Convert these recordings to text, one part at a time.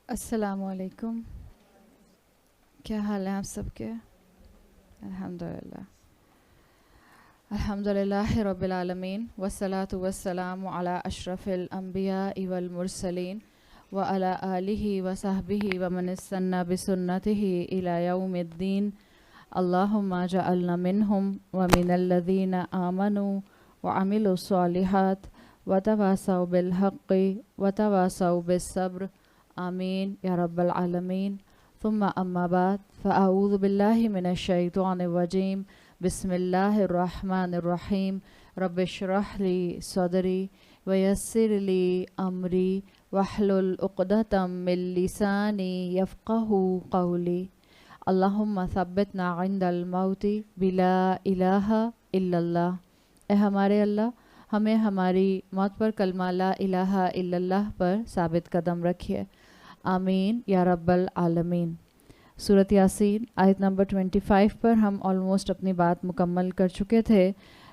السلام علیکم. کیا حال ہیں آپ سب کے؟ الحمدللہ. الحمدللہ رب العالمین والصلاة والسلام علی اشرف الانبیاء والمرسلین وعلی آلہ وصحبہ ومن استنى بسنتہ الی یوم الدین. اللہم اجعلنا منہم ومن الذین آمنوا وعملوا الصالحات وتواصوا بالحق وتواصوا بالصبر. آمین یا رب العالمین. ثم اما بعد فاعوذ باللہ من الشیطان الرجیم. بسم اللہ الرحمن الرحیم. رب اشرح لی صدری ویسر لی امری واحلل عقدۃ من لسانی یفقہوا قولی. اللہم ثبتنا عند الموت بلا الہ الا اللہ. اے ہمارے اللہ، ہمیں ہماری موت پر کلمہ لا الہ الا اللہ پر ثابت قدم رکھیے. آمین یا رب العالمین. سورۃ یاسین آیت نمبر 25 پر ہم آلموسٹ اپنی بات مکمل کر چکے تھے،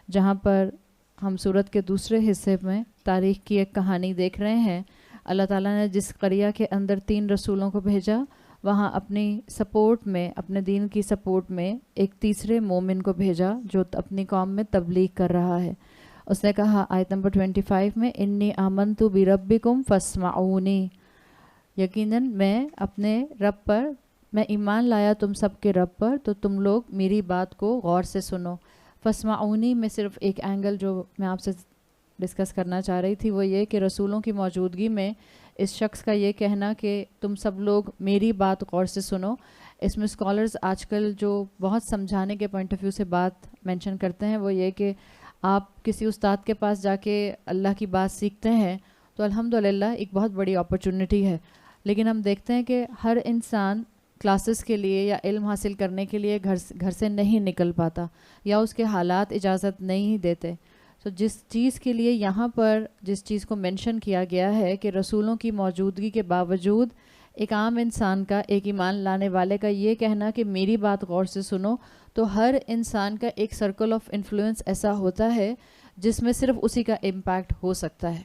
جہاں پر ہم سورت کے دوسرے حصے میں تاریخ کی ایک کہانی دیکھ رہے ہیں. اللہ تعالیٰ نے جس قریہ کے اندر 3 رسولوں کو بھیجا، وہاں اپنی سپورٹ میں، اپنے دین کی سپورٹ میں ایک تیسرے مومن کو بھیجا جو اپنی قوم میں تبلیغ کر رہا ہے. اس نے کہا آیت نمبر 25 میں، انی آمنت بربکم فاسمعونی، یقیناً میں اپنے رب پر، میں ایمان لایا تم سب کے رب پر، تو تم لوگ میری بات کو غور سے سنو. فاسمعونی میں صرف ایک اینگل جو میں آپ سے ڈسکس کرنا چاہ رہی تھی وہ یہ کہ رسولوں کی موجودگی میں اس شخص کا یہ کہنا کہ تم سب لوگ میری بات غور سے سنو، اس میں اسکالرز آج کل جو بہت سمجھانے کے پوائنٹ آف ویو سے بات مینشن کرتے ہیں وہ یہ کہ آپ کسی استاد کے پاس جا کے اللہ کی بات سیکھتے ہیں تو الحمدللہ ایک بہت بڑی اپرچونٹی ہے، لیکن ہم دیکھتے ہیں کہ ہر انسان کلاسز کے لیے یا علم حاصل کرنے کے لیے گھر سے نہیں نکل پاتا، یا اس کے حالات اجازت نہیں دیتے. تو جس چیز کے لیے یہاں پر جس چیز کو مینشن کیا گیا ہے کہ رسولوں کی موجودگی کے باوجود ایک عام انسان کا، ایک ایمان لانے والے کا یہ کہنا کہ میری بات غور سے سنو، تو ہر انسان کا ایک سرکل آف انفلوئنس ایسا ہوتا ہے جس میں صرف اسی کا امپیکٹ ہو سکتا ہے.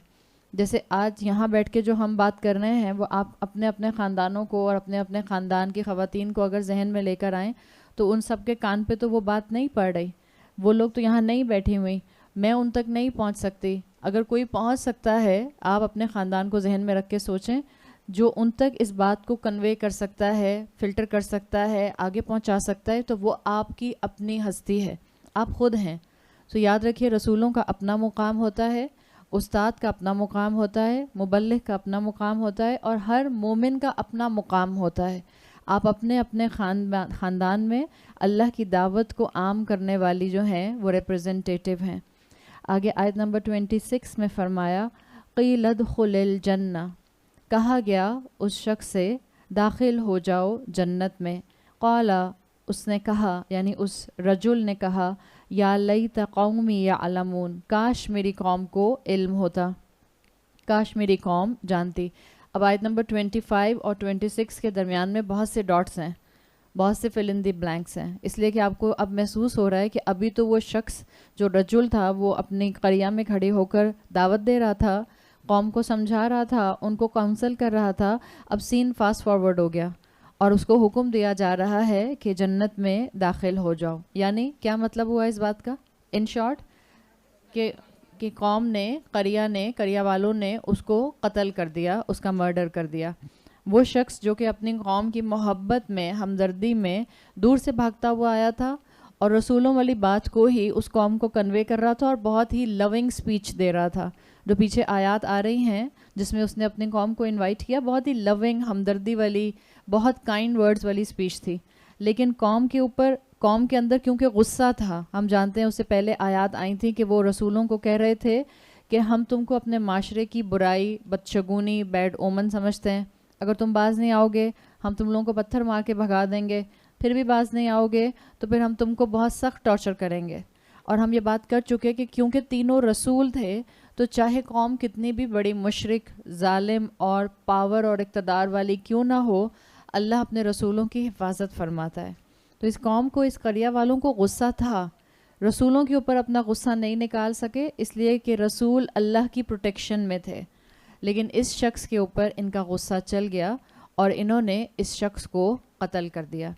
جیسے آج یہاں بیٹھ کے جو ہم بات کر رہے ہیں وہ آپ اپنے اپنے خاندانوں کو اور اپنے اپنے خاندان کی خواتین کو اگر ذہن میں لے کر آئیں تو ان سب کے کان پہ تو وہ بات نہیں پڑ رہی. وہ لوگ تو یہاں نہیں بیٹھی ہوئی، میں ان تک نہیں پہنچ سکتی. اگر کوئی پہنچ سکتا ہے، آپ اپنے خاندان کو ذہن میں رکھ کے سوچیں، جو ان تک اس بات کو کنوے کر سکتا ہے، فلٹر کر سکتا ہے، آگے پہنچا سکتا ہے، تو وہ آپ کی اپنی ہستی ہے، آپ خود ہیں. تو یاد رکھیے رسولوں کا اپنا مقام ہوتا ہے، استاد کا اپنا مقام ہوتا ہے، مبلغ کا اپنا مقام ہوتا ہے، اور ہر مومن کا اپنا مقام ہوتا ہے. آپ اپنے اپنے خاندان میں اللہ کی دعوت کو عام کرنے والی جو ہیں وہ ریپرزنٹیٹیو ہیں. آگے آیت نمبر 26 میں فرمایا، قیل ادخل الجنہ، کہا گیا اس شخص سے داخل ہو جاؤ جنت میں. قالا، اس نے کہا، یعنی اس رجل نے کہا، یا لیت قومی یعلمون، کاش میری قوم کو علم ہوتا، کاش میری قوم جانتی. اب آیت نمبر 25 اور 26 کے درمیان میں بہت سے ڈاٹس ہیں، بہت سے فل ان دی بلینکس ہیں، اس لیے کہ آپ کو اب محسوس ہو رہا ہے کہ ابھی تو وہ شخص جو رجل تھا وہ اپنی قریہ میں کھڑے ہو کر دعوت دے رہا تھا، قوم کو سمجھا رہا تھا، ان کو کاؤنسل کر رہا تھا. اب سین فاسٹ فارورڈ ہو گیا اور اس کو حکم دیا جا رہا ہے کہ جنت میں داخل ہو جاؤ. یعنی کیا مطلب ہوا اس بات کا؟ ان شارٹ کہ قوم نے، قریہ والوں نے اس کو قتل کر دیا، اس کا مرڈر کر دیا. وہ شخص جو کہ اپنی قوم کی محبت میں، ہمدردی میں دور سے بھاگتا ہوا آیا تھا اور رسولوں والی بات کو ہی اس قوم کو کنوے کر رہا تھا اور بہت ہی لونگ سپیچ دے رہا تھا. جو پیچھے آیات آ رہی ہیں جس میں اس نے اپنی قوم کو انوائٹ کیا، بہت ہی لونگ، ہمدردی والی، بہت کائنڈ ورڈز والی سپیچ تھی. لیکن قوم کے اندر کیونکہ غصہ تھا، ہم جانتے ہیں اس سے پہلے آیات آئی تھیں کہ وہ رسولوں کو کہہ رہے تھے کہ ہم تم کو اپنے معاشرے کی برائی، بدشگونی، بیڈ اومن سمجھتے ہیں، اگر تم باز نہیں آؤ گے ہم تم لوگوں کو پتھر مار کے بھگا دیں گے، پھر بھی باز نہیں آؤ گے تو پھر ہم تم کو بہت سخت ٹارچر کریں گے. اور ہم یہ بات کر چکے کہ کیونکہ تینوں رسول تھے تو چاہے قوم کتنی بھی بڑی مشرک، ظالم اور پاور اور اقتدار والی کیوں نہ ہو، اللہ اپنے رسولوں کی حفاظت فرماتا ہے. تو اس قوم کو، اس قریہ والوں کو غصہ تھا، رسولوں کے اوپر اپنا غصہ نہیں نکال سکے اس لیے کہ رسول اللہ کی پروٹیکشن میں تھے، لیکن اس شخص کے اوپر ان کا غصہ چل گیا اور انہوں نے اس شخص کو قتل کر دیا.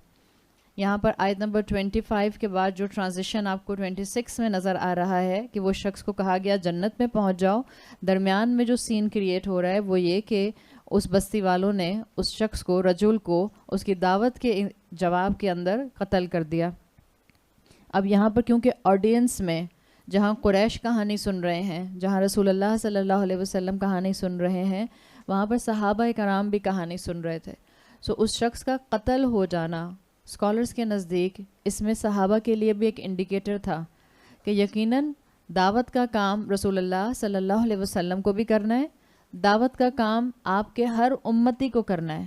یہاں پر آیت نمبر 25 کے بعد جو ٹرانزیشن آپ کو 26 میں نظر آ رہا ہے کہ وہ شخص کو کہا گیا جنت میں پہنچ جاؤ، درمیان میں جو سین کریٹ ہو رہا ہے وہ یہ کہ اس بستی والوں نے اس شخص کو، رجل کو، اس کی دعوت کے جواب کے اندر قتل کر دیا. اب یہاں پر کیونکہ آڈینس میں جہاں قریش کہانی سن رہے ہیں، جہاں رسول اللہ صلی اللہ علیہ وسلم کہانی سن رہے ہیں، وہاں پر صحابہ کرام بھی کہانی سن رہے تھے. سو اس شخص کا قتل ہو جانا اسکالرس کے نزدیک اس میں صحابہ کے لیے بھی ایک انڈیکیٹر تھا کہ یقیناً دعوت کا کام رسول اللہ صلی اللہ علیہ وسلم کو بھی کرنا ہے، دعوت کا کام آپ کے ہر امتی کو کرنا ہے،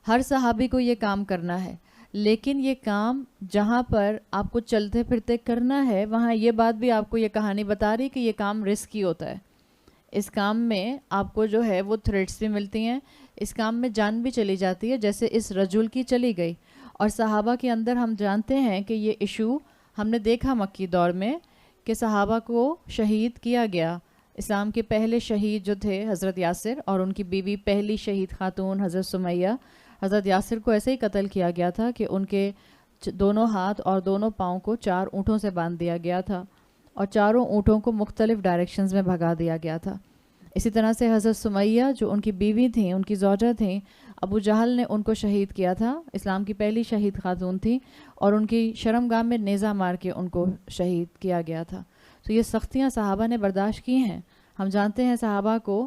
ہر صحابی کو یہ کام کرنا ہے. لیکن یہ کام جہاں پر آپ کو چلتے پھرتے کرنا ہے وہاں یہ بات بھی آپ کو یہ کہانی بتا رہی کہ یہ کام رسکی ہوتا ہے. اس کام میں آپ کو جو ہے وہ تھریٹس بھی ملتی ہیں، اس کام میں جان بھی چلی جاتی ہے جیسے اس رجل کی چلی گئی. اور صحابہ کے اندر ہم جانتے ہیں کہ یہ ایشو ہم نے دیکھا مکی دور میں کہ صحابہ کو شہید کیا گیا. اسلام کے پہلے شہید جو تھے حضرت یاسر اور ان کی بیوی پہلی شہید خاتون حضرت سمیہ، حضرت یاسر کو ایسے ہی قتل کیا گیا تھا کہ ان کے دونوں ہاتھ اور دونوں پاؤں کو 4 اونٹوں سے باندھ دیا گیا تھا اور چاروں اونٹوں کو مختلف ڈائریکشنز میں بھگا دیا گیا تھا. اسی طرح سے حضرت سمیہ جو ان کی بیوی تھیں، ان کی زوجہ تھیں، ابو جہل نے ان کو شہید کیا تھا. اسلام کی پہلی شہید خاتون تھی اور ان کی شرمگاہ میں نیزہ مار کے ان کو شہید کیا گیا تھا. تو یہ سختیاں صحابہ نے برداشت کی ہیں. ہم جانتے ہیں صحابہ کو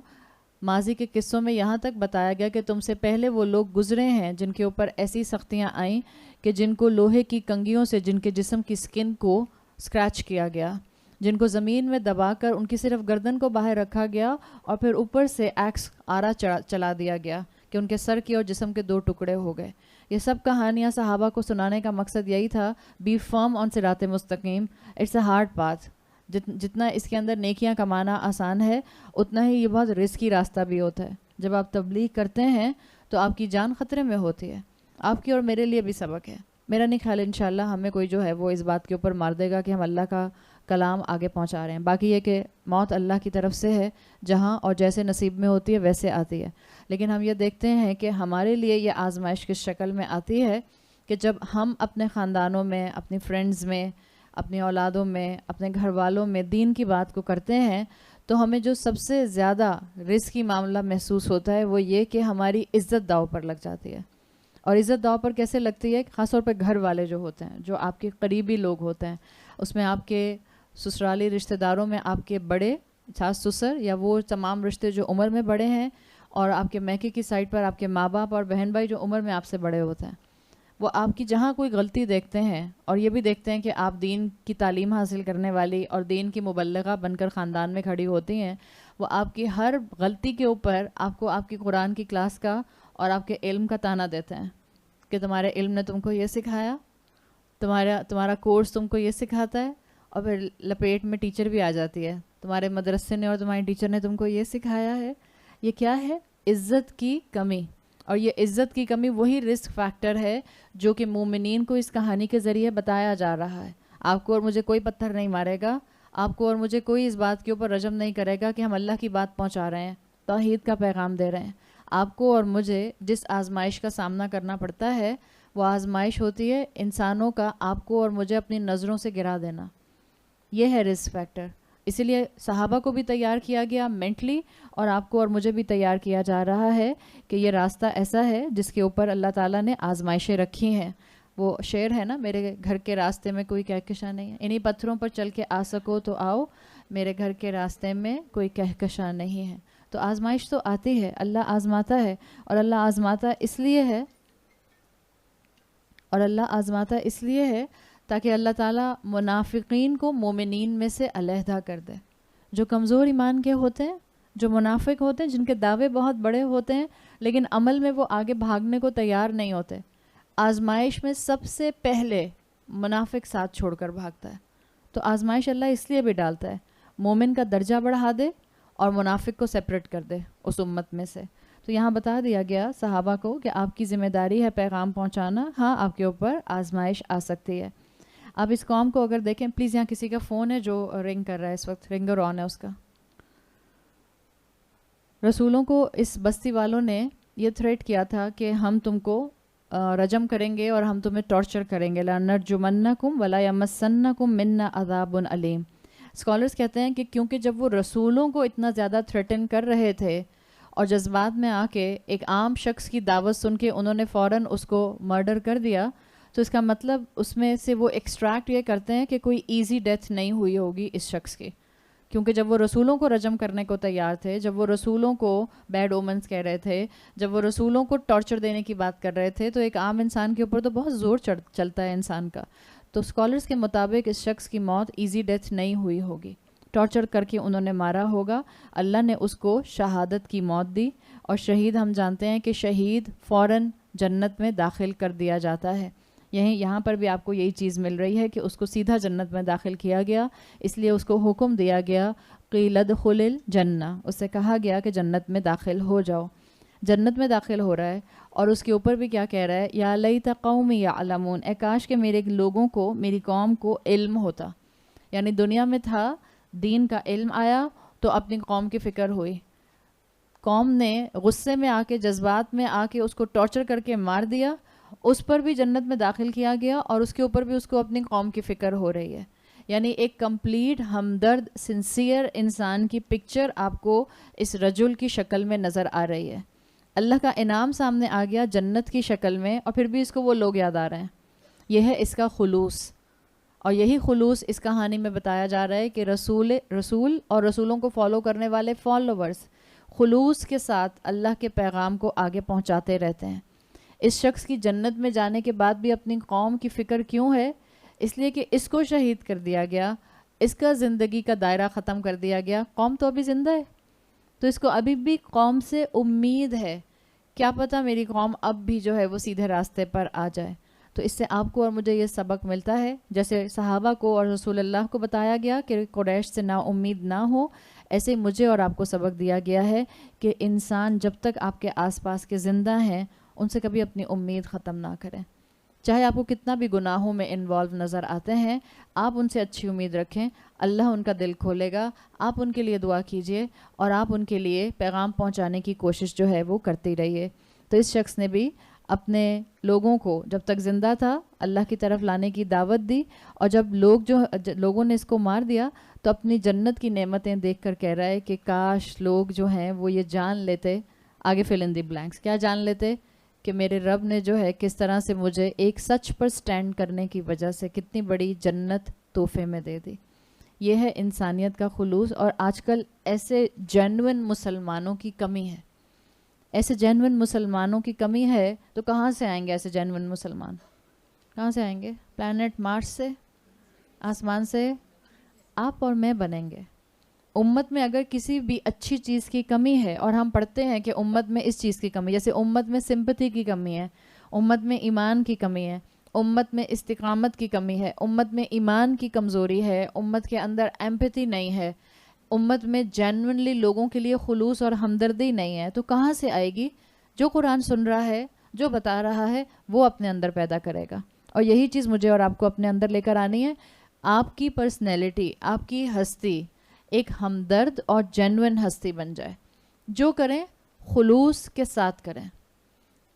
ماضی کے قصوں میں یہاں تک بتایا گیا کہ تم سے پہلے وہ لوگ گزرے ہیں جن کے اوپر ایسی سختیاں آئیں کہ جن کو لوہے کی کنگھیوں سے جن کے جسم کی سکن کو سکریچ کیا گیا، جن کو زمین میں دبا کر ان کی صرف گردن کو باہر رکھا گیا اور پھر اوپر سے ایکس آرا چلا دیا گیا کہ ان کے سر کے اور جسم کے 2 ٹکڑے ہو گئے. یہ سب کہانیاں صحابہ کو سنانے کا مقصد یہی تھا، بی فرم آن صراط مستقیم، اٹس اے ہارڈ پاتھ. جتنا اس کے اندر نیکیاں کمانا آسان ہے اتنا ہی یہ بہت رسکی راستہ بھی ہوتا ہے. جب آپ تبلیغ کرتے ہیں تو آپ کی جان خطرے میں ہوتی ہے. آپ کی اور میرے لیے بھی سبق ہے. میرا نہیں خیال انشاءاللہ ہمیں کوئی جو ہے وہ اس بات کے اوپر مار دے گا کہ ہم اللہ کا کلام آگے پہنچا رہے ہیں. باقی یہ کہ موت اللہ کی طرف سے ہے، جہاں اور جیسے نصیب میں ہوتی ہے ویسے آتی ہے. لیکن ہم یہ دیکھتے ہیں کہ ہمارے لیے یہ آزمائش کس شکل میں آتی ہے کہ جب ہم اپنے خاندانوں میں، اپنی فرینڈز میں، اپنی اولادوں میں، اپنے گھر والوں میں دین کی بات کو کرتے ہیں تو ہمیں جو سب سے زیادہ رسکی معاملہ محسوس ہوتا ہے وہ یہ کہ ہماری عزت داؤ پر لگ جاتی ہے. اور عزت داؤ پر کیسے لگتی ہے؟ خاص طور پہ گھر والے جو ہوتے ہیں، جو آپ کے قریبی لوگ ہوتے ہیں، اس میں آپ کے سسرالی رشتہ داروں میں آپ کے بڑے ساس سسر یا وہ تمام رشتے جو عمر میں بڑے ہیں، اور آپ کے میکے کی سائڈ پر آپ کے ماں باپ اور بہن بھائی جو عمر میں آپ سے بڑے ہوتے ہیں. وہ آپ کی جہاں کوئی غلطی دیکھتے ہیں اور یہ بھی دیکھتے ہیں کہ آپ دین کی تعلیم حاصل کرنے والی اور دین کی مبلغہ بن کر خاندان میں کھڑی ہوتی ہیں، وہ آپ کی ہر غلطی کے اوپر آپ کو آپ کی قرآن کی کلاس کا اور آپ کے علم کا تانا دیتے ہیں کہ تمہارے علم نے تم کو یہ سکھایا، تمہارا کورس تم کو یہ سکھاتا ہے. اور پھر لپیٹ میں ٹیچر بھی آ جاتی ہے، تمہارے مدرسے نے اور تمہاری ٹیچر نے تم کو یہ سکھایا ہے. یہ کیا ہے؟ عزت کی کمی. اور یہ عزت کی کمی وہی رسک فیکٹر ہے جو کہ مومنین کو اس کہانی کے ذریعے بتایا جا رہا ہے. آپ کو اور مجھے کوئی پتھر نہیں مارے گا، آپ کو اور مجھے کوئی اس بات کے اوپر رجم نہیں کرے گا کہ ہم اللہ کی بات پہنچا رہے ہیں، توحید کا پیغام دے رہے ہیں. آپ کو اور مجھے جس آزمائش کا سامنا کرنا پڑتا ہے وہ آزمائش ہوتی ہے انسانوں کا آپ کو اور مجھے اپنی نظروں سے گرا دینا. یہ ہے رسک فیکٹر. اسی لیے صحابہ کو بھی تیار کیا گیا مینٹلی، اور آپ کو اور مجھے بھی تیار کیا جا رہا ہے کہ یہ راستہ ایسا ہے جس کے اوپر اللہ تعالیٰ نے آزمائشیں رکھی ہیں. وہ شعر ہے نا، میرے گھر کے راستے میں کوئی کہکشاں نہیں ہے، انہی پتھروں پر چل کے آ سکو تو آؤ، میرے گھر کے راستے میں کوئی کہکشاں نہیں ہے. تو آزمائش تو آتی ہے، اللہ آزماتا ہے، اور اللہ آزماتا اس لیے ہے تاکہ اللہ تعالیٰ منافقین کو مومنین میں سے علیحدہ کر دے. جو کمزور ایمان کے ہوتے ہیں، جو منافق ہوتے ہیں، جن کے دعوے بہت بڑے ہوتے ہیں لیکن عمل میں وہ آگے بھاگنے کو تیار نہیں ہوتے، آزمائش میں سب سے پہلے منافق ساتھ چھوڑ کر بھاگتا ہے. تو آزمائش اللہ اس لیے بھی ڈالتا ہے مومن کا درجہ بڑھا دے اور منافق کو سیپریٹ کر دے اس امت میں سے. تو یہاں بتا دیا گیا صحابہ کو کہ آپ کی ذمہ داری ہے پیغام پہنچانا، ہاں آپ کے اوپر آزمائش آ سکتی ہے. آپ اس قوم کو اگر دیکھیں، پلیز یہاں کسی کا فون ہے جو رنگ کر رہا ہے اس وقت، رنگر آن ہے اس کا. رسولوں کو اس بستی والوں نے یہ تھریٹ کیا تھا کہ ہم تم کو رجم کریں گے اور ہم تمہیں ٹارچر کریں گے، لَنَرْجُمَنَّكُمْ وَلَا يَمَسَّنَّكُمْ مِنَّا عَذَابٌ عَلِيمٌ۔ اسکالرس کہتے ہیں کہ کیونکہ جب وہ رسولوں کو اتنا زیادہ تھریٹن کر رہے تھے اور جذبات میں آ کے ایک عام شخص کی دعوت سن کے انہوں نے فوراً اس کو مرڈر کر دیا، تو اس کا مطلب اس میں سے وہ ایکسٹریکٹ یہ کرتے ہیں کہ کوئی ایزی ڈیتھ نہیں ہوئی ہوگی اس شخص کی، کیونکہ جب وہ رسولوں کو رجم کرنے کو تیار تھے، جب وہ رسولوں کو بیڈ اومنس کہہ رہے تھے، جب وہ رسولوں کو ٹارچر دینے کی بات کر رہے تھے، تو ایک عام انسان کے اوپر تو بہت زور چلتا ہے انسان کا۔ تو اسکالرس کے مطابق اس شخص کی موت ایزی ڈیتھ نہیں ہوئی ہوگی، ٹارچر کر کے انہوں نے مارا ہوگا، اللہ نے اس کو شہادت کی موت دی، اور شہید ہم جانتے ہیں کہ شہید فوراً جنت میں داخل کر دیا جاتا ہے۔ یہاں پر بھی آپ کو یہی چیز مل رہی ہے کہ اس کو سیدھا جنت میں داخل کیا گیا، اس لیے اس کو حکم دیا گیا قیل ادخل الجنہ، اس سے کہا گیا کہ جنت میں داخل ہو جاؤ۔ جنت میں داخل ہو رہا ہے، اور اس کے اوپر بھی کیا کہہ رہا ہے، یا لیت قومی یعلمون، اے کاش کہ میرے لوگوں کو، میری قوم کو علم ہوتا۔ یعنی دنیا میں تھا، دین کا علم آیا تو اپنی قوم کی فکر ہوئی، قوم نے غصے میں آ کے، جذبات میں آ کے اس کو ٹارچر کر کے مار دیا، اس پر بھی جنت میں داخل کیا گیا، اور اس کے اوپر بھی اس کو اپنی قوم کی فکر ہو رہی ہے۔ یعنی ایک کمپلیٹ ہمدرد سنسیئر انسان کی پکچر آپ کو اس رجل کی شکل میں نظر آ رہی ہے۔ اللہ کا انعام سامنے آ گیا جنت کی شکل میں، اور پھر بھی اس کو وہ لوگ یاد آ رہے ہیں۔ یہ ہے اس کا خلوص، اور یہی خلوص اس کہانی میں بتایا جا رہا ہے کہ رسول اور رسولوں کو فالو کرنے والے فالوورز خلوص کے ساتھ اللہ کے پیغام کو آگے پہنچاتے رہتے ہیں۔ اس شخص کی جنت میں جانے کے بعد بھی اپنی قوم کی فکر کیوں ہے؟ اس لیے کہ اس کو شہید کر دیا گیا، اس کا زندگی کا دائرہ ختم کر دیا گیا، قوم تو ابھی زندہ ہے، تو اس کو ابھی بھی قوم سے امید ہے، کیا پتہ میری قوم اب بھی جو ہے وہ سیدھے راستے پر آ جائے۔ تو اس سے آپ کو اور مجھے یہ سبق ملتا ہے، جیسے صحابہ کو اور رسول اللہ کو بتایا گیا کہ قریش سے نا امید نہ ہو، ایسے مجھے اور آپ کو سبق دیا گیا ہے کہ انسان جب تک آپ کے آس پاس کے زندہ ہیں ان سے کبھی اپنی امید ختم نہ کریں، چاہے آپ کو کتنا بھی گناہوں میں انوالو نظر آتے ہیں، آپ ان سے اچھی امید رکھیں، اللہ ان کا دل کھولے گا، آپ ان کے لیے دعا کیجئے اور آپ ان کے لیے پیغام پہنچانے کی کوشش جو ہے وہ کرتی رہیے۔ تو اس شخص نے بھی اپنے لوگوں کو جب تک زندہ تھا اللہ کی طرف لانے کی دعوت دی، اور جب لوگوں نے اس کو مار دیا تو اپنی جنت کی نعمتیں دیکھ کر کہہ رہا ہے کہ کاش لوگ جو ہیں وہ یہ جان لیتے، آگے فل ان دی بلینکس، کیا جان لیتے کہ میرے رب نے جو ہے کس طرح سے مجھے ایک سچ پر سٹینڈ کرنے کی وجہ سے کتنی بڑی جنت تحفے میں دے دی۔ یہ ہے انسانیت کا خلوص، اور آج کل ایسے جینوئن مسلمانوں کی کمی ہے، ایسے جینوئن مسلمانوں کی کمی ہے۔ تو کہاں سے آئیں گے ایسے جینوئن مسلمان؟ کہاں سے آئیں گے؟ پلانٹ مارس سے، آسمان سے آپ اور میں بنیں گے۔ امت میں اگر کسی بھی اچھی چیز کی کمی ہے، اور ہم پڑھتے ہیں کہ امت میں اس چیز کی کمی، جیسے امت میں سمپتھی کی کمی ہے، امت میں ایمان کی کمی ہے، امت میں استقامت کی کمی ہے، امت میں ایمان کی کمزوری ہے، امت کے اندر ایمپتھی نہیں ہے، امت میں جینوئنلی لوگوں کے لیے خلوص اور ہمدردی نہیں ہے، تو کہاں سے آئے گی؟ جو قرآن سن رہا ہے، جو بتا رہا ہے، وہ اپنے اندر پیدا کرے گا، اور یہی چیز مجھے اور آپ کو اپنے اندر لے کر آنی ہے۔ آپ کی پرسنالٹی، آپ کی ہستی ایک ہمدرد اور جینوئن ہستی بن جائے، جو کریں خلوص کے ساتھ کریں۔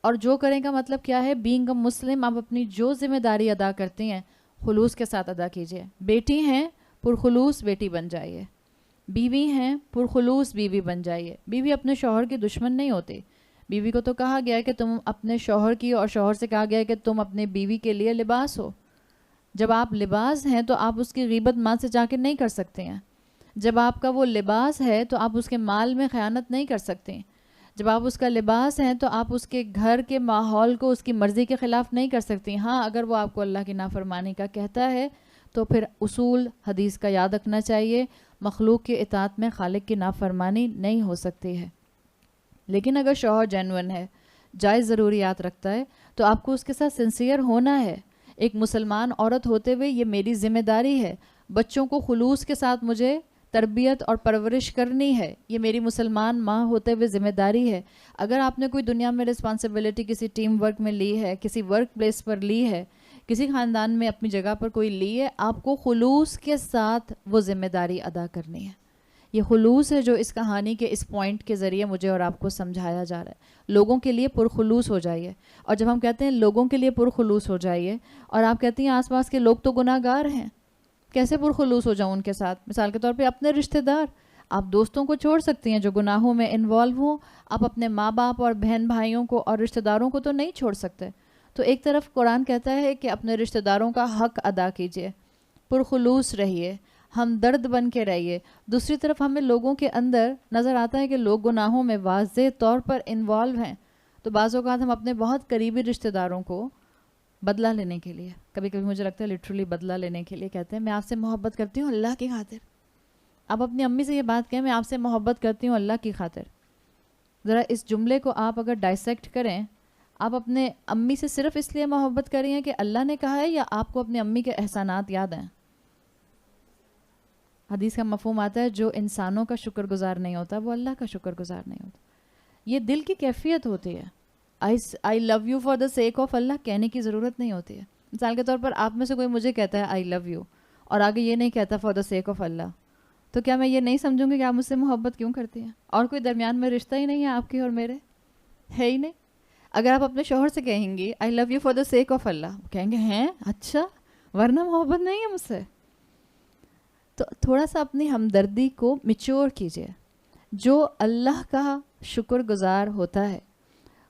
اور جو کریں کا مطلب کیا ہے؟ بینگ اے مسلم، آپ اپنی جو ذمہ داری ادا کرتی ہیں خلوص کے ساتھ ادا کیجیے۔ بیٹی ہیں، پرخلوص بیٹی بن جائیے، بیوی ہیں، پرخلوص بیوی بن جائیے۔ بیوی اپنے شوہر کی دشمن نہیں ہوتی، بیوی کو تو کہا گیا ہے کہ تم اپنے شوہر کی، اور شوہر سے کہا گیا ہے کہ تم اپنے بیوی کے لیے لباس ہو۔ جب آپ لباس ہیں تو آپ اس کی غیبت ماں سے جا کے نہیں کر سکتے ہیں، جب آپ کا وہ لباس ہے تو آپ اس کے مال میں خیانت نہیں کر سکتے، جب آپ اس کا لباس ہیں تو آپ اس کے گھر کے ماحول کو اس کی مرضی کے خلاف نہیں کر سکتی۔ ہاں، اگر وہ آپ کو اللہ کی نافرمانی کا کہتا ہے تو پھر اصول حدیث کا یاد رکھنا چاہیے، مخلوق کی اطاعت میں خالق کی نافرمانی نہیں ہو سکتی ہے۔ لیکن اگر شوہر جینوئن ہے، جائز ضروریات رکھتا ہے، تو آپ کو اس کے ساتھ سنسیئر ہونا ہے۔ ایک مسلمان عورت ہوتے ہوئے یہ میری ذمہ داری ہے، بچوں کو خلوص کے ساتھ مجھے تربیت اور پرورش کرنی ہے، یہ میری مسلمان ماں ہوتے ہوئے ذمہ داری ہے۔ اگر آپ نے کوئی دنیا میں رسپانسبلٹی کسی ٹیم ورک میں لی ہے، کسی ورک پلیس پر لی ہے، کسی خاندان میں اپنی جگہ پر کوئی لی ہے، آپ کو خلوص کے ساتھ وہ ذمہ داری ادا کرنی ہے۔ یہ خلوص ہے جو اس کہانی کے اس پوائنٹ کے ذریعے مجھے اور آپ کو سمجھایا جا رہا ہے. لوگوں کے لیے پرخلوص ہو جائیے. اور جب ہم کہتے ہیں لوگوں کے لیے پرخلوص ہو جائیے اور آپ کہتی ہیں آس پاس کے لوگ تو گناہ گار ہیں, کیسے پرخلوص ہو جاؤں ان کے ساتھ؟ مثال کے طور پہ اپنے رشتہ دار, آپ دوستوں کو چھوڑ سکتی ہیں جو گناہوں میں انوالو ہوں, آپ اپنے ماں باپ اور بہن بھائیوں کو اور رشتہ داروں کو تو نہیں چھوڑ سکتے. تو ایک طرف قرآن کہتا ہے کہ اپنے رشتہ داروں کا حق ادا کیجیے, پرخلوص رہیے, ہمدرد بن کے رہیے. دوسری طرف ہمیں لوگوں کے اندر نظر آتا ہے کہ لوگ گناہوں میں واضح طور پر انوالو ہیں, تو بعض اوقات ہم اپنے بہت قریبی رشتہ داروں کو بدلہ لینے کے لیے, کبھی کبھی مجھے لگتا ہے لٹرلی بدلہ لینے کے لیے کہتے ہیں میں آپ سے محبت کرتی ہوں اللہ کی خاطر. آپ اپنی امی سے یہ بات کہیں میں آپ سے محبت کرتی ہوں اللہ کی خاطر. ذرا اس جملے کو آپ اگر ڈائسیکٹ کریں, آپ اپنے امی سے صرف اس لیے محبت کر رہی ہیں کہ اللہ نے کہا ہے, یا آپ کو اپنی امی کے احسانات یاد ہیں؟ حدیث کا مفہوم آتا ہے جو انسانوں کا شکر گزار نہیں ہوتا وہ اللہ کا شکر گزار نہیں ہوتا. یہ دل کی کیفیت ہوتی ہے. I love you for the sake of Allah کہنے کی ضرورت نہیں ہوتی ہے. مثال کے طور پر آپ میں سے کوئی مجھے کہتا ہے آئی لو یو اور آگے یہ نہیں کہتا فار دا سیک آف اللہ, تو کیا میں یہ نہیں سمجھوں گی کہ آپ مجھ سے محبت کیوں کرتی ہیں؟ اور کوئی درمیان میں رشتہ ہی نہیں ہے آپ کی اور میرے, ہے ہی نہیں. اگر آپ اپنے شوہر سے کہیں گی I love you for the sake of Allah, کہیں گے ہیں اچھا ورنہ محبت نہیں ہے مجھ سے. تو تھوڑا سا اپنی ہمدردی کو میچور کیجیے. جو اللہ کا شکر گزار ہوتا ہے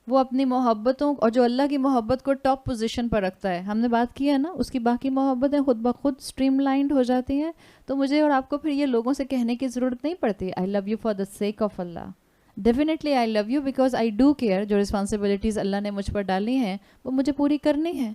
وہ اپنی محبتوں اور جو اللہ کی محبت کو ٹاپ پوزیشن پر رکھتا ہے, ہم نے بات کی ہے نا, اس کی باقی محبتیں خود بخود اسٹریم لائنڈ ہو جاتی ہیں. تو مجھے اور آپ کو پھر یہ لوگوں سے کہنے کی ضرورت نہیں پڑتی I love you for the sake of Allah. Definitely I love you because I do care. جو رسپانسبلٹیز اللہ نے مجھ پر ڈالی ہیں وہ مجھے پوری کرنی ہیں.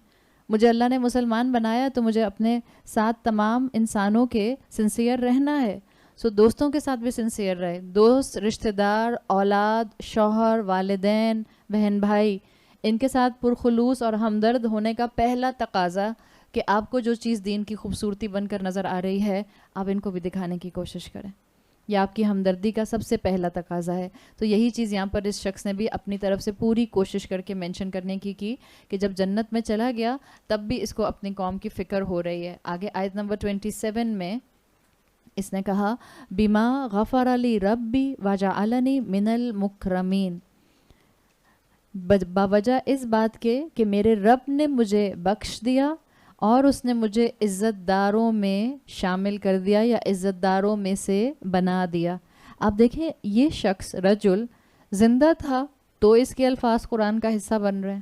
مجھے اللہ نے مسلمان بنایا تو مجھے اپنے ساتھ تمام انسانوں کے سنسیئر رہنا ہے. سو دوستوں کے ساتھ بھی سنسیئر رہے. دوست, رشتہ دار, اولاد, شوہر, والدین, بہن بھائی, ان کے ساتھ پرخلوص اور ہمدرد ہونے کا پہلا تقاضا کہ آپ کو جو چیز دین کی خوبصورتی بن کر نظر آ رہی ہے آپ ان کو بھی دکھانے کی کوشش کریں. یہ آپ کی ہمدردی کا سب سے پہلا تقاضا ہے. تو یہی چیز یہاں پر اس شخص نے بھی اپنی طرف سے پوری کوشش کر کے مینشن کرنے کی کہ جب جنت میں چلا گیا تب بھی اس کو اپنی قوم کی فکر ہو رہی ہے. آگے آیت نمبر 27 میں اس نے کہا بما غفر لی ربی وجعلنی من المکرمین, باوجہ اس بات کے کہ میرے رب نے مجھے بخش دیا اور اس نے مجھے عزت داروں میں شامل کر دیا یا عزت داروں میں سے بنا دیا. آپ دیکھیں یہ شخص رجل زندہ تھا تو اس کے الفاظ قرآن کا حصہ بن رہے ہیں.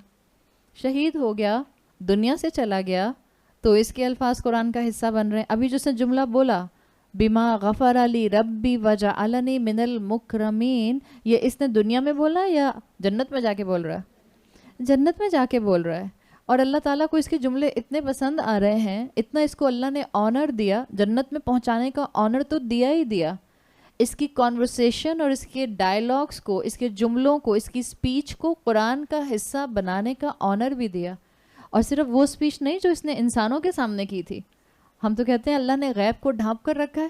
شہید ہو گیا, دنیا سے چلا گیا تو اس کے الفاظ قرآن کا حصہ بن رہے ہیں. ابھی جو اس نے جملہ بولا بما غفر لی ربی وجعلنی من المکرمین, یہ اس نے دنیا میں بولا یا جنت میں جا کے بول رہا ہے؟ جنت میں جا کے بول رہا ہے. اور اللہ تعالیٰ کو اس کے جملے اتنے پسند آ رہے ہیں, اتنا اس کو اللہ نے آنر دیا, جنت میں پہنچانے کا آنر تو دیا ہی دیا. اس کی کانورسیشن اور اس کے ڈائلاگس کو, اس کے جملوں کو, اس کی سپیچ کو قرآن کا حصہ بنانے کا آنر بھی دیا. اور صرف وہ سپیچ نہیں جو اس نے انسانوں کے سامنے کی تھی. ہم تو کہتے ہیں اللہ نے غیب کو ڈھانپ کر رکھا ہے,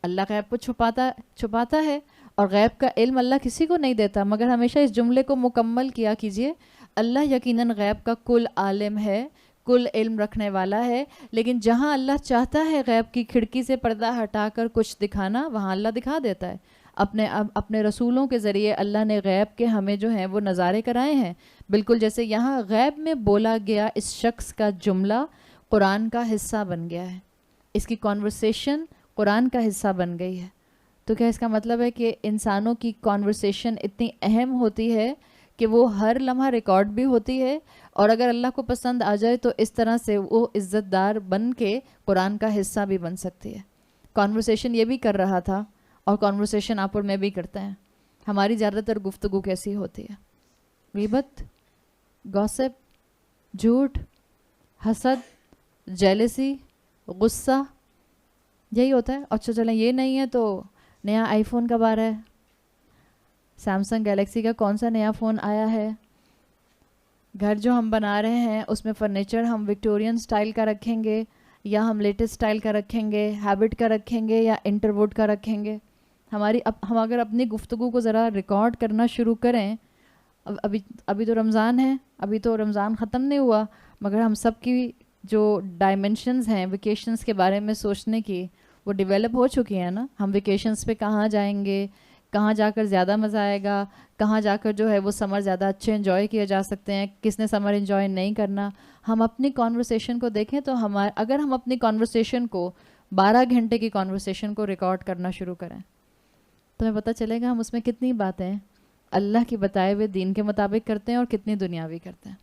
اللہ غیب کو چھپاتا ہے اور غیب کا علم اللہ کسی کو نہیں دیتا. مگر ہمیشہ اس جملے کو مکمل کیا کیجئے, اللہ یقیناً غیب کا کل عالم ہے, کل علم رکھنے والا ہے. لیکن جہاں اللہ چاہتا ہے غیب کی کھڑکی سے پردہ ہٹا کر کچھ دکھانا, وہاں اللہ دکھا دیتا ہے. اپنے رسولوں کے ذریعے اللہ نے غیب کے ہمیں جو ہیں وہ نظارے کرائے ہیں. بالکل جیسے یہاں غیب میں بولا گیا اس شخص کا جملہ قرآن کا حصہ بن گیا ہے, اس کی کانورسیشن قرآن کا حصہ بن گئی ہے. تو کیا اس کا مطلب ہے کہ انسانوں کی کانورسیشن اتنی اہم ہوتی ہے کہ وہ ہر لمحہ ریکارڈ بھی ہوتی ہے, اور اگر اللہ کو پسند آ جائے تو اس طرح سے وہ عزت دار بن کے قرآن کا حصہ بھی بن سکتی ہے. کانورسیشن یہ بھی کر رہا تھا اور کانورسیشن آپ اور میں بھی کرتے ہیں. ہماری زیادہ تر گفتگو کیسی ہوتی ہے؟ غیبت, گوسپ, جھوٹ, حسد, جیلسی, غصہ, یہی ہوتا ہے. اچھا چلیں یہ نہیں ہے تو نیا آئی فون کب آ رہا ہے, سیمسنگ گیلیکسی کا کون سا نیا فون آیا ہے, گھر جو ہم بنا رہے ہیں اس میں فرنیچر ہم وکٹورین سٹائل کا رکھیں گے یا ہم لیٹسٹ سٹائل کا رکھیں گے, ہیبٹ کا رکھیں گے یا انٹرووڈ کا رکھیں گے. ہم اگر اپنی گفتگو کو ذرا ریکارڈ کرنا شروع کریں, ابھی تو رمضان ہے, ابھی تو رمضان ختم نہیں ہوا, مگر ہم سب کی جو ڈائمنشنز ہیں ویکیشنز کے بارے میں سوچنے کی, وہ ڈیولپ ہو چکی ہیں نا. ہم ویکیشنز پہ کہاں جائیں گے, کہاں جا کر زیادہ مزہ آئے گا, کہاں جا کر جو ہے وہ سمر زیادہ اچھے انجوائے کیے جا سکتے ہیں, کس نے سمر انجوائے نہیں کرنا. ہم اپنی کانورسیشن کو دیکھیں تو اگر ہم اپنی کانورسیشن کو 12 گھنٹے کی کانورسیشن کو ریکارڈ کرنا شروع کریں تو ہمیں پتہ چلے گا ہم اس میں کتنی باتیں اللہ کی بتائے ہوئے دین کے مطابق کرتے ہیں اور کتنی دنیاوی کرتے ہیں.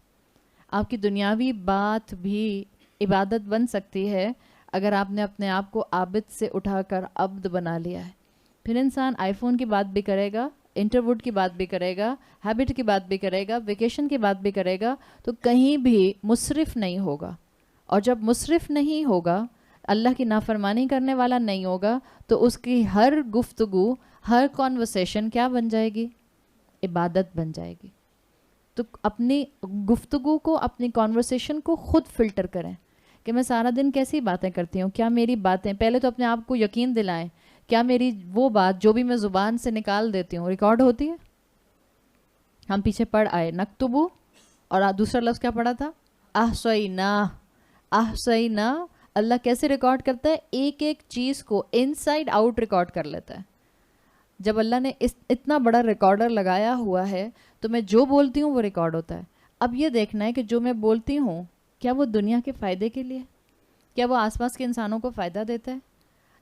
آپ کی دنیاوی بات بھی عبادت بن سکتی ہے اگر آپ نے اپنے آپ کو عابد سے اٹھا کر عبد بنا لیا ہے. پھر انسان آئی فون کی بات بھی کرے گا, انٹروڈ کی بات بھی کرے گا, ہیبٹ کی بات بھی کرے گا, ویکیشن کی بات بھی کرے گا, تو کہیں بھی مصرف نہیں ہوگا. اور جب مصرف نہیں ہوگا, اللہ کی نافرمانی کرنے والا نہیں ہوگا, تو اس کی ہر گفتگو, ہر کانورسیشن کیا بن جائے گی؟ عبادت بن جائے گی. تو اپنی گفتگو کو, اپنی کانورسیشن کو خود فلٹر کریں کہ میں سارا دن کیسی باتیں کرتی ہوں. کیا میری باتیں, پہلے تو اپنے آپ کو یقین دلائیں, کیا میری وہ بات جو بھی میں زبان سے نکال دیتی ہوں ریکارڈ ہوتی ہے؟ ہم پیچھے پڑھ آئے نکتبو, اور دوسرا لفظ کیا پڑھا تھا؟ احصینا. احصینا اللہ کیسے ریکارڈ کرتا ہے؟ ایک ایک چیز کو انسائڈ آؤٹ ریکارڈ کر لیتا ہے. جب اللہ نے اتنا بڑا ریکارڈر لگایا ہوا ہے تو میں جو بولتی ہوں وہ ریکارڈ ہوتا ہے. اب یہ دیکھنا ہے کہ جو میں بولتی ہوں کیا وہ دنیا کے فائدے کے لیے, کیا وہ آس پاس کے انسانوں کو فائدہ دیتا ہے,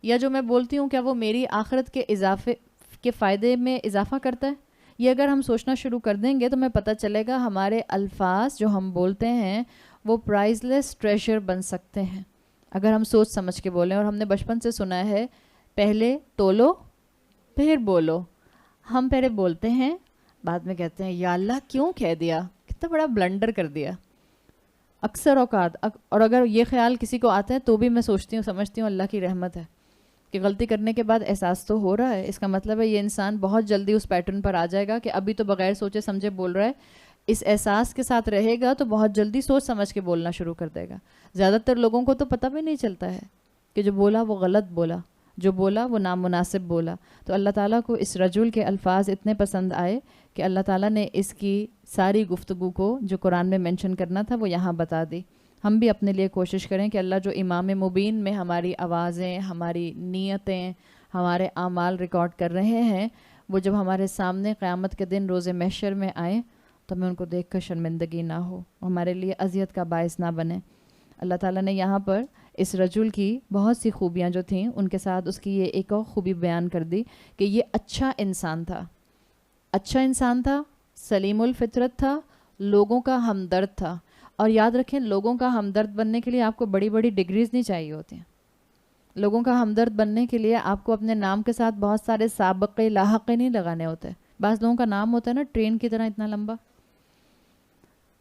یا جو میں بولتی ہوں کیا وہ میری آخرت کے اضافے کے فائدے میں اضافہ کرتا ہے. یہ اگر ہم سوچنا شروع کر دیں گے تو ہمیں پتہ چلے گا ہمارے الفاظ جو ہم بولتے ہیں وہ پرائز لیس ٹریجر بن سکتے ہیں اگر ہم سوچ سمجھ کے بولیں. اور ہم نے بچپن سے سنا ہے پہلے تولو پھر بولو. ہم پہلے بولتے ہیں, بعد میں کہتے ہیں یا اللہ کیوں کہہ دیا, کتنا بڑا بلنڈر کر دیا اکثر اوقات. اور اگر یہ خیال کسی کو آتا ہے تو بھی میں سوچتی ہوں, سمجھتی ہوں اللہ کی رحمت ہے کہ غلطی کرنے کے بعد احساس تو ہو رہا ہے. اس کا مطلب ہے یہ انسان بہت جلدی اس پیٹرن پر آ جائے گا کہ ابھی تو بغیر سوچے سمجھے بول رہا ہے. اس احساس کے ساتھ رہے گا تو بہت جلدی سوچ سمجھ کے بولنا شروع کر دے گا. زیادہ تر لوگوں کو تو پتہ بھی نہیں چلتا ہے کہ جو بولا وہ غلط بولا, جو بولا وہ نامناسب بولا. تو اللہ تعالیٰ کو اس رجل کے الفاظ اتنے پسند آئے کہ اللہ تعالیٰ نے اس کی ساری گفتگو کو جو قرآن میں مینشن کرنا تھا وہ یہاں بتا دی. ہم بھی اپنے لیے کوشش کریں کہ اللہ جو امام مبین میں ہماری آوازیں, ہماری نیتیں, ہمارے اعمال ریکارڈ کر رہے ہیں, وہ جب ہمارے سامنے قیامت کے دن روز محشر میں آئیں تو ہمیں ان کو دیکھ کر شرمندگی نہ ہو, ہمارے لیے اذیت کا باعث نہ بنے. اللہ تعالیٰ نے یہاں پر اس رجل کی بہت سی خوبیاں جو تھیں ان کے ساتھ اس کی یہ ایک اور خوبی بیان کر دی کہ یہ اچھا انسان تھا. اچھا انسان تھا, سلیم الفطرت تھا, لوگوں کا ہمدرد تھا. اور یاد رکھیں لوگوں کا ہمدرد بننے کے لیے آپ کو بڑی بڑی ڈگریز نہیں چاہیے ہوتی ہیں. لوگوں کا ہمدرد بننے کے لیے آپ کو اپنے نام کے ساتھ بہت سارے سابقے لاحقے نہیں لگانے ہوتے. بعض لوگوں کا نام ہوتا ہے نا ٹرین کی طرح اتنا لمبا,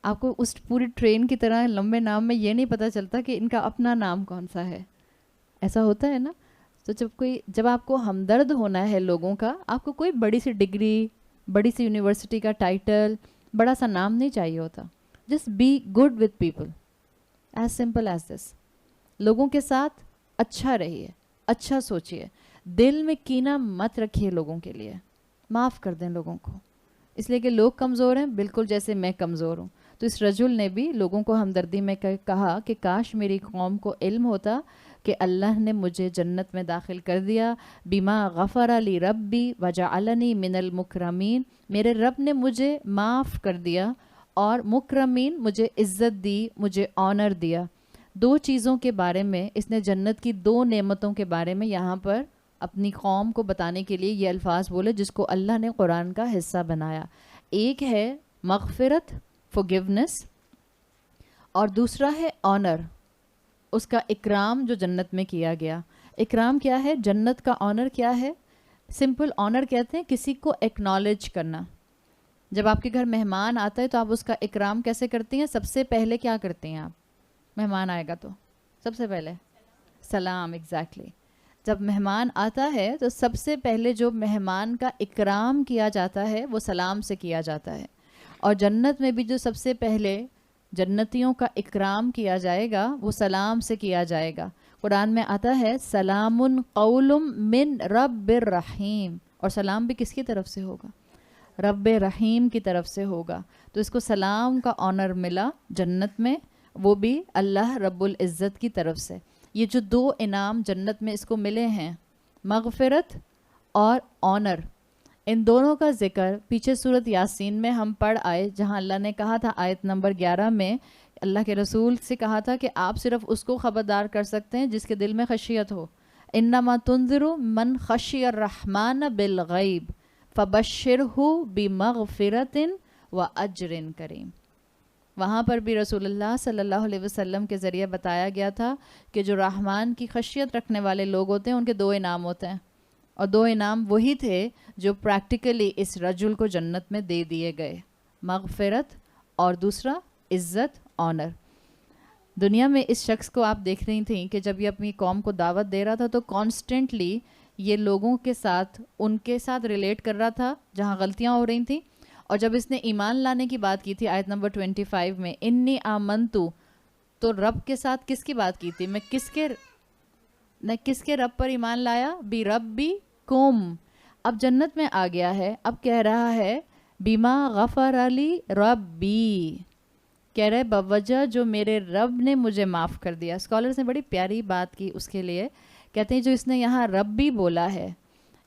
آپ کو اس پوری ٹرین کی طرح لمبے نام میں یہ نہیں پتہ چلتا کہ ان کا اپنا نام کون سا ہے. ایسا ہوتا ہے نا. تو جب آپ کو ہمدرد ہونا ہے لوگوں کا, آپ کو کوئی بڑی سی ڈگری, بڑی سی یونیورسٹی کا ٹائٹل, بڑا سا نام نہیں چاہیے ہوتا. Just be good with people, as simple as this. لوگوں کے ساتھ اچھا رہیے, اچھا سوچیے, دل میں کینہ مت رکھیے لوگوں کے لیے, معاف کر دیں لوگوں کو, اس لیے کہ لوگ کمزور ہیں بالکل جیسے میں کمزور ہوں. تو اس رجل نے بھی لوگوں کو ہمدردی میں کہا کہ کاش میری قوم کو علم ہوتا کہ اللہ نے مجھے جنت میں داخل کر دیا, بما غفر لی ربی وجعلنی من المکرمین, میرے رب نے مجھے معاف کر دیا اور مکرمین مجھے عزت دی, مجھے آنر دیا. 2 چیزوں کے بارے میں اس نے, جنت کی 2 نعمتوں کے بارے میں یہاں پر اپنی قوم کو بتانے کے لیے یہ الفاظ بولے جس کو اللہ نے قرآن کا حصہ بنایا. ایک ہے مغفرت, forgiveness, اور دوسرا ہے آنر, اس کا اکرام جو جنت میں کیا گیا. اکرام کیا ہے؟ جنت کا آنر کیا ہے؟ سمپل آنر کہتے ہیں کسی کو ایکنالج کرنا. جب آپ کے گھر مہمان آتا ہے تو آپ اس کا اکرام کیسے کرتی ہیں؟ سب سے پہلے کیا کرتی ہیں آپ؟ مہمان آئے گا تو سب سے پہلے سلام. ایگزیکٹلی. جب مہمان آتا ہے تو سب سے پہلے جو مہمان کا اکرام کیا جاتا ہے وہ سلام سے کیا جاتا ہے. اور جنت میں بھی جو سب سے پہلے جنتیوں کا اکرام کیا جائے گا وہ سلام سے کیا جائے گا. قرآن میں آتا ہے سلام قول من رب الرحیم, اور سلام بھی کس کی طرف سے ہوگا؟ رب رحیم کی طرف سے ہوگا. تو اس کو سلام کا آنر ملا جنت میں, وہ بھی اللہ رب العزت کی طرف سے. یہ جو 2 انعام جنت میں اس کو ملے ہیں، مغفرت اور آنر، ان دونوں کا ذکر پیچھے صورت یاسین میں ہم پڑھ آئے، جہاں اللہ نے کہا تھا آیت نمبر 11 میں، اللہ کے رسول سے کہا تھا کہ آپ صرف اس کو خبردار کر سکتے ہیں جس کے دل میں خشیت ہو. انما تنذر من خشی الرحمن بالغیب فبشرہ بمغفرۃ واجر کریم. وہاں پر بھی رسول اللہ صلی اللہ علیہ وسلم کے ذریعے بتایا گیا تھا کہ جو رحمان کی خشیت رکھنے والے لوگ ہوتے ہیں ان کے 2 انعام ہوتے ہیں، اور 2 انعام وہی تھے جو پریکٹیکلی اس رجل کو جنت میں دے دیے گئے، مغفرت اور دوسرا عزت، آنر. دنیا میں اس شخص کو آپ دیکھ رہی تھیں کہ جب یہ اپنی قوم کو دعوت دے رہا تھا تو کانسٹنٹلی یہ لوگوں کے ساتھ، ان کے ساتھ ریلیٹ کر رہا تھا جہاں غلطیاں ہو رہی تھیں. اور جب اس نے ایمان لانے کی بات کی تھی آیت نمبر 25 میں، انی آمنتو، تو رب کے ساتھ کس کی بات کی تھی؟ میں کس کے رب پر ایمان لایا؟ بی ربی کم. اب جنت میں آ گیا ہے، اب کہہ رہا ہے بیما غفر علی ربی، کہہ رہے بوجہ جو میرے رب نے مجھے معاف کر دیا. اسکالرز نے بڑی پیاری بات کی اس کے لیے، کہتے ہیں جو اس نے یہاں رب بھی بولا ہے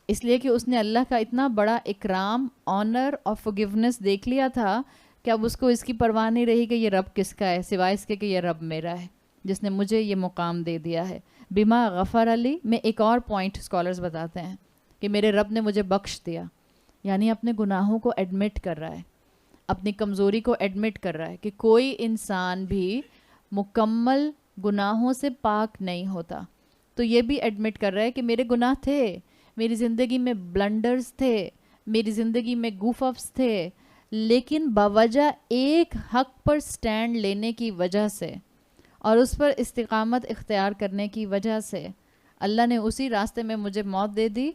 اس لیے کہ اس نے اللہ کا اتنا بڑا اکرام، آنر اور فورگیونیس دیکھ لیا تھا کہ اب اس کو اس کی پرواہ نہیں رہی کہ یہ رب کس کا ہے سوائے اس کے کہ یہ رب میرا ہے جس نے مجھے یہ مقام دے دیا ہے. بما غفر علی میں ایک اور پوائنٹ اسکالرز بتاتے ہیں کہ میرے رب نے مجھے بخش دیا، یعنی اپنے گناہوں کو ایڈمٹ کر رہا ہے، اپنی کمزوری کو ایڈمٹ کر رہا ہے کہ کوئی انسان بھی مکمل گناہوں سے پاک نہیں ہوتا. تو یہ بھی ایڈمٹ کر رہا ہے کہ میرے گناہ تھے، میری زندگی میں بلنڈرز تھے، میری زندگی میں گوف اپس تھے، لیکن باوجہ ایک حق پر سٹینڈ لینے کی وجہ سے اور اس پر استقامت اختیار کرنے کی وجہ سے اللہ نے اسی راستے میں مجھے موت دے دی،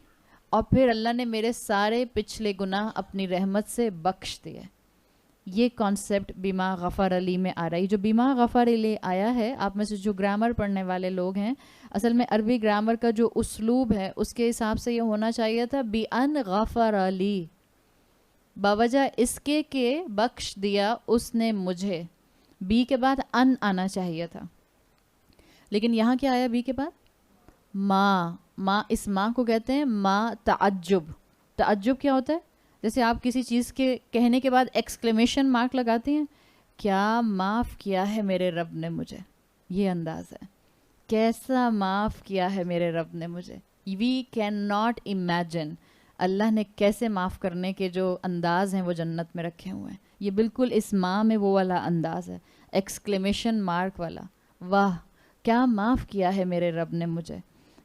اور پھر اللہ نے میرے سارے پچھلے گناہ اپنی رحمت سے بخش دیے. یہ کانسیپٹ بیما غفر علی میں آ رہی. جو بیما غفر علی آیا ہے، آپ میں سے جو گرامر پڑھنے والے لوگ ہیں، اصل میں عربی گرامر کا جو اسلوب ہے اس کے حساب سے یہ ہونا چاہیے تھا بی ان غفر علی، باوجہ اس کے کہ بخش دیا اس نے مجھے. بی کے بعد ان آنا چاہیے تھا، لیکن یہاں کیا آیا بی کے بعد؟ ماں. اس ماں کو کہتے ہیں ماں تعجب. تعجب کیا ہوتا ہے؟ جیسے آپ کسی چیز کے کہنے کے بعد ایکسکلیمیشن مارک لگاتی ہیں، کیا معاف کیا ہے میرے رب نے مجھے، یہ انداز ہے. کیسا معاف کیا ہے میرے رب نے مجھے. وی کین ناٹ امیجن اللہ نے کیسے معاف کرنے کے جو انداز ہیں وہ جنت میں رکھے ہوئے ہیں. یہ بالکل اس ماں میں وہ والا انداز ہے، ایکسکلیمیشن مارک والا. واہ کیا معاف کیا ہے میرے رب نے مجھے.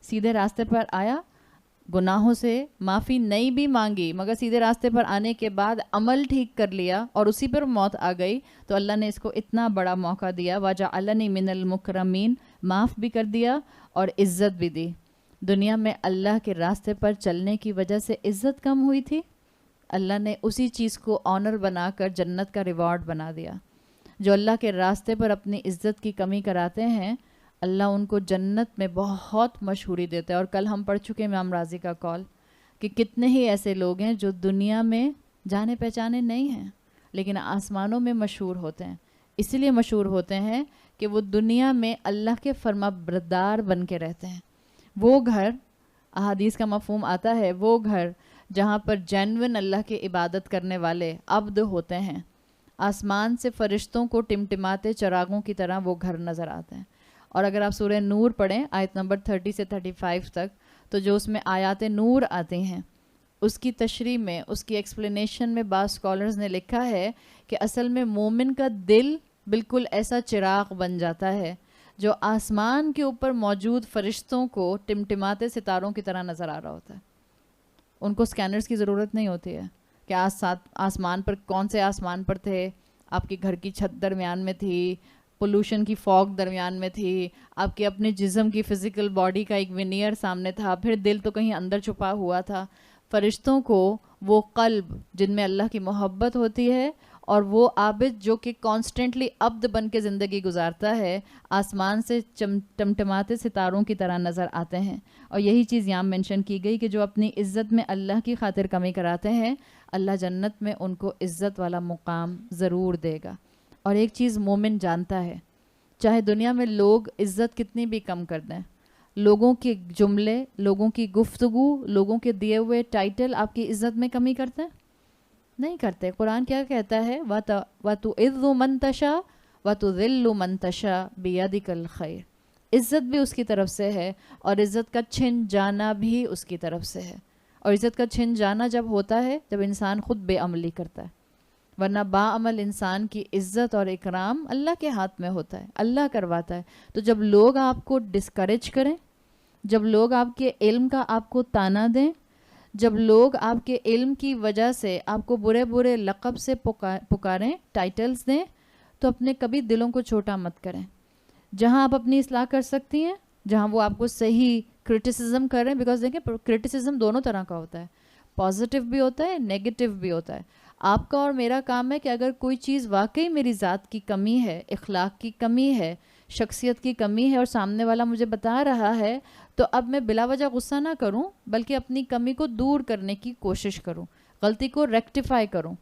سیدھے راستے پر آیا، گناہوں سے معافی نہیں بھی مانگی، مگر سیدھے راستے پر آنے کے بعد عمل ٹھیک کر لیا اور اسی پر موت آ گئی تو اللہ نے اس کو اتنا بڑا موقع دیا. وَجَعَلَنِي مِنَ الْمُكْرَمِينَ، معاف بھی کر دیا اور عزت بھی دی. دنیا میں اللہ کے راستے پر چلنے کی وجہ سے عزت کم ہوئی تھی، اللہ نے اسی چیز کو آنر بنا کر جنت کا ریوارڈ بنا دیا. جو اللہ کے راستے پر اپنی عزت کی کمی کراتے ہیں اللہ ان کو جنت میں بہت مشہوری دیتا ہے. اور کل ہم پڑھ چکے امام راضی کا قول کہ کتنے ہی ایسے لوگ ہیں جو دنیا میں جانے پہچانے نہیں ہیں لیکن آسمانوں میں مشہور ہوتے ہیں. اسی لیے مشہور ہوتے ہیں کہ وہ دنیا میں اللہ کے فرما بردار بن کے رہتے ہیں. وہ گھر، احادیث کا مفہوم آتا ہے، وہ گھر جہاں پر جینوئن اللہ کی عبادت کرنے والے عبد ہوتے ہیں. آسمان سے فرشتوں کو ٹمٹماتے چراغوں کی طرح وہ گھر نظر آتے ہیں. اور اگر آپ سورہ نور پڑھیں آیت نمبر 30 سے 35 تک تو جو اس میں آیات نور آتے ہیں اس کی تشریح میں، اس کی ایکسپلینیشن میں بعض اسکالرز نے لکھا ہے کہ اصل میں مومن کا دل بالکل ایسا چراغ بن جاتا ہے جو آسمان کے اوپر موجود فرشتوں کو ٹمٹماتے ستاروں کی طرح نظر آ رہا ہوتا ہے. ان کو سکینرز کی ضرورت نہیں ہوتی ہے کہ آسمان پر کون سے آسمان پر تھے، آپ کے گھر کی چھت درمیان میں تھی، پولوشن کی فوگ درمیان میں تھی، آپ کے اپنے جسم کی فزیکل باڈی کا ایک ونیئر سامنے تھا، پھر دل تو کہیں اندر چھپا ہوا تھا. فرشتوں کو وہ قلب جن میں اللہ کی محبت ہوتی ہے اور وہ عابد جو کہ کانسٹنٹلی عبد بن کے زندگی گزارتا ہے آسمان سے ٹمٹماتے ستاروں کی طرح نظر آتے ہیں. اور یہی چیز یہاں مینشن کی گئی کہ جو اپنی عزت میں اللہ کی خاطر کمی کراتے ہیں اللہ جنت میں ان کو عزت والا مقام ضرور دے گا. اور ایک چیز مومن جانتا ہے، چاہے دنیا میں لوگ عزت کتنی بھی کم کر دیں، لوگوں کے جملے، لوگوں کی گفتگو، لوگوں کے دیے ہوئے ٹائٹل آپ کی عزت میں کمی کرتے ہیں؟ نہیں کرتے۔ قرآن کیا کہتا ہے؟ وَتُعِزُّ مَن تَشَاءُ وَتُذِلُّ مَن تَشَاءُ بِيَدِكَ الْخَيْرُ۔ عزت بھی اس کی طرف سے ہے اور عزت کا چھن جانا بھی اس کی طرف سے ہے۔ اور عزت کا چھن جانا جب ہوتا ہے جب انسان خود بے عملی کرتا ہے، ورنہ باعمل انسان کی عزت اور اکرام اللہ کے ہاتھ میں ہوتا ہے، اللہ کرواتا ہے۔ تو جب لوگ آپ کو ڈسکریج کریں، جب لوگ آپ کے علم کا آپ کو تانا دیں، جب لوگ آپ کے علم کی وجہ سے آپ کو برے برے لقب سے پکاریں، ٹائٹلز دیں، تو اپنے کبھی دلوں کو چھوٹا مت کریں۔ جہاں آپ اپنی اصلاح کر سکتی ہیں، جہاں وہ آپ کو صحیح کرٹیسزم کر رہے ہیں، بیکاز دیکھیں کرٹیسزم دونوں طرح کا ہوتا ہے، پازیٹیو بھی ہوتا ہے، نیگیٹو بھی ہوتا ہے۔ آپ کا اور میرا کام ہے کہ اگر کوئی چیز واقعی میری ذات کی کمی ہے، اخلاق کی کمی ہے، شخصیت کی کمی ہے، اور سامنے والا مجھے بتا رہا ہے، تو اب میں بلا وجہ غصہ نہ کروں، بلکہ اپنی کمی کو دور کرنے کی کوشش کروں، غلطی کو ریکٹیفائی کروں۔